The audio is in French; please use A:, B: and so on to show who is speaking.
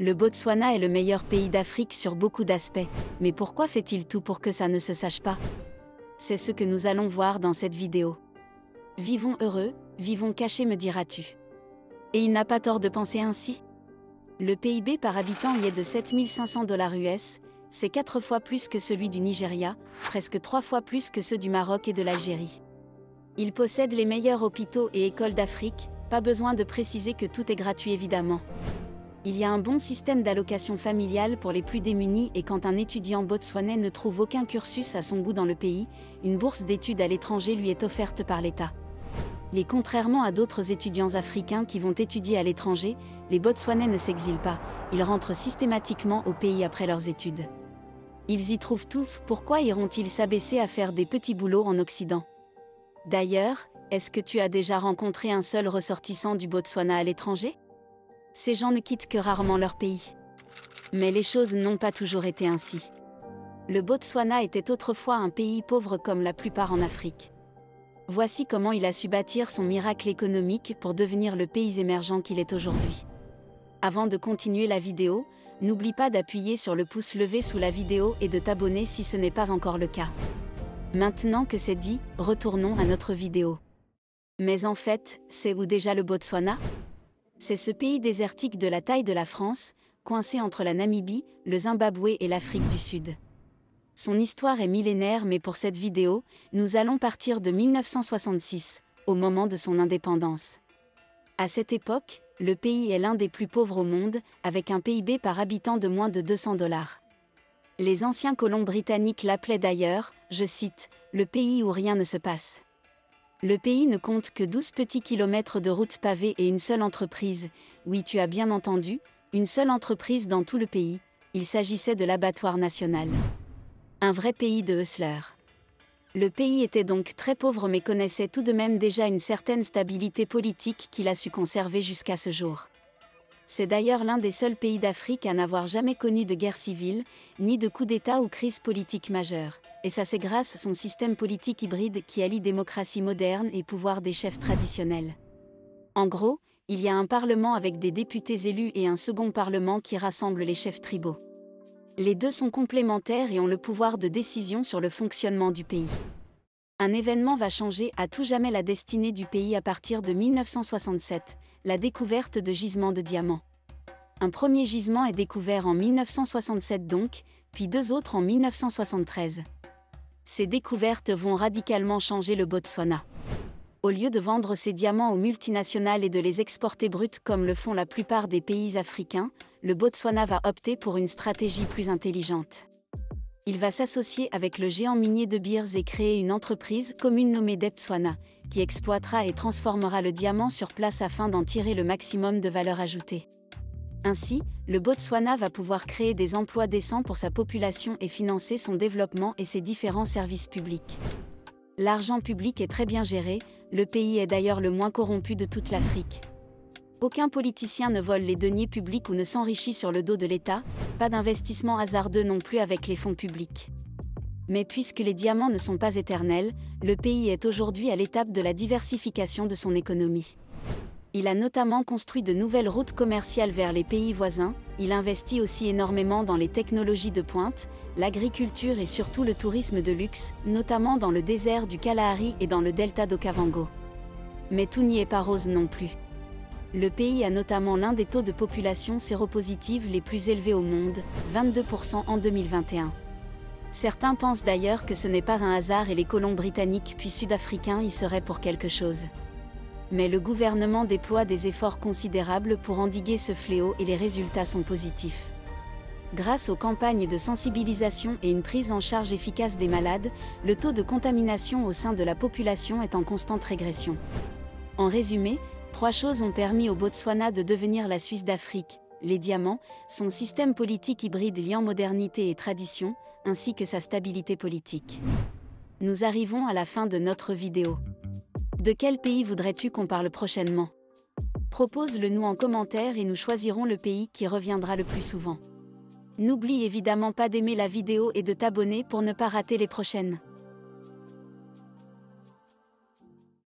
A: Le Botswana est le meilleur pays d'Afrique sur beaucoup d'aspects, mais pourquoi fait-il tout pour que ça ne se sache pas? C'est ce que nous allons voir dans cette vidéo. Vivons heureux, vivons cachés, me diras-tu. Et il n'a pas tort de penser ainsi. Le PIB par habitant y est de 7500 $ US, c'est 4 fois plus que celui du Nigeria, presque 3 fois plus que ceux du Maroc et de l'Algérie. Il possède les meilleurs hôpitaux et écoles d'Afrique, pas besoin de préciser que tout est gratuit évidemment. Il y a un bon système d'allocation familiale pour les plus démunis et quand un étudiant botswanais ne trouve aucun cursus à son goût dans le pays, une bourse d'études à l'étranger lui est offerte par l'État. Et contrairement à d'autres étudiants africains qui vont étudier à l'étranger, les Botswanais ne s'exilent pas, ils rentrent systématiquement au pays après leurs études. Ils y trouvent tout, pourquoi iront-ils s'abaisser à faire des petits boulots en Occident? D'ailleurs, est-ce que tu as déjà rencontré un seul ressortissant du Botswana à l'étranger? Ces gens ne quittent que rarement leur pays. Mais les choses n'ont pas toujours été ainsi. Le Botswana était autrefois un pays pauvre comme la plupart en Afrique. Voici comment il a su bâtir son miracle économique pour devenir le pays émergent qu'il est aujourd'hui. Avant de continuer la vidéo, n'oublie pas d'appuyer sur le pouce levé sous la vidéo et de t'abonner si ce n'est pas encore le cas. Maintenant que c'est dit, retournons à notre vidéo. Mais en fait, c'est où déjà le Botswana? C'est ce pays désertique de la taille de la France, coincé entre la Namibie, le Zimbabwe et l'Afrique du Sud. Son histoire est millénaire mais pour cette vidéo, nous allons partir de 1966, au moment de son indépendance. À cette époque, le pays est l'un des plus pauvres au monde, avec un PIB par habitant de moins de 200 $. Les anciens colons britanniques l'appelaient d'ailleurs, je cite, « le pays où rien ne se passe ». Le pays ne compte que 12 petits kilomètres de routes pavées et une seule entreprise, oui tu as bien entendu, une seule entreprise dans tout le pays, il s'agissait de l'abattoir national. Un vrai pays de hustlers. Le pays était donc très pauvre mais connaissait tout de même déjà une certaine stabilité politique qu'il a su conserver jusqu'à ce jour. C'est d'ailleurs l'un des seuls pays d'Afrique à n'avoir jamais connu de guerre civile, ni de coup d'État ou crise politique majeure, et ça c'est grâce à son système politique hybride qui allie démocratie moderne et pouvoir des chefs traditionnels. En gros, il y a un parlement avec des députés élus et un second parlement qui rassemble les chefs tribaux. Les deux sont complémentaires et ont le pouvoir de décision sur le fonctionnement du pays. Un événement va changer à tout jamais la destinée du pays à partir de 1967, la découverte de gisements de diamants. Un premier gisement est découvert en 1967 donc, puis deux autres en 1973. Ces découvertes vont radicalement changer le Botswana. Au lieu de vendre ces diamants aux multinationales et de les exporter bruts comme le font la plupart des pays africains, le Botswana va opter pour une stratégie plus intelligente. Il va s'associer avec le géant minier De Beers et créer une entreprise commune nommée Debtswana, qui exploitera et transformera le diamant sur place afin d'en tirer le maximum de valeur ajoutée. Ainsi, le Botswana va pouvoir créer des emplois décents pour sa population et financer son développement et ses différents services publics. L'argent public est très bien géré, le pays est d'ailleurs le moins corrompu de toute l'Afrique. Aucun politicien ne vole les deniers publics ou ne s'enrichit sur le dos de l'État, pas d'investissement hasardeux non plus avec les fonds publics. Mais puisque les diamants ne sont pas éternels, le pays est aujourd'hui à l'étape de la diversification de son économie. Il a notamment construit de nouvelles routes commerciales vers les pays voisins, il investit aussi énormément dans les technologies de pointe, l'agriculture et surtout le tourisme de luxe, notamment dans le désert du Kalahari et dans le delta d'Okavango. Mais tout n'y est pas rose non plus. Le pays a notamment l'un des taux de population séropositive les plus élevés au monde, 22% en 2021. Certains pensent d'ailleurs que ce n'est pas un hasard et les colons britanniques puis sud-africains y seraient pour quelque chose. Mais le gouvernement déploie des efforts considérables pour endiguer ce fléau et les résultats sont positifs. Grâce aux campagnes de sensibilisation et une prise en charge efficace des malades, le taux de contamination au sein de la population est en constante régression. En résumé, 3 choses ont permis au Botswana de devenir la Suisse d'Afrique, les diamants, son système politique hybride liant modernité et tradition, ainsi que sa stabilité politique. Nous arrivons à la fin de notre vidéo. De quel pays voudrais-tu qu'on parle prochainement? Propose-le nous en commentaire et nous choisirons le pays qui reviendra le plus souvent. N'oublie évidemment pas d'aimer la vidéo et de t'abonner pour ne pas rater les prochaines.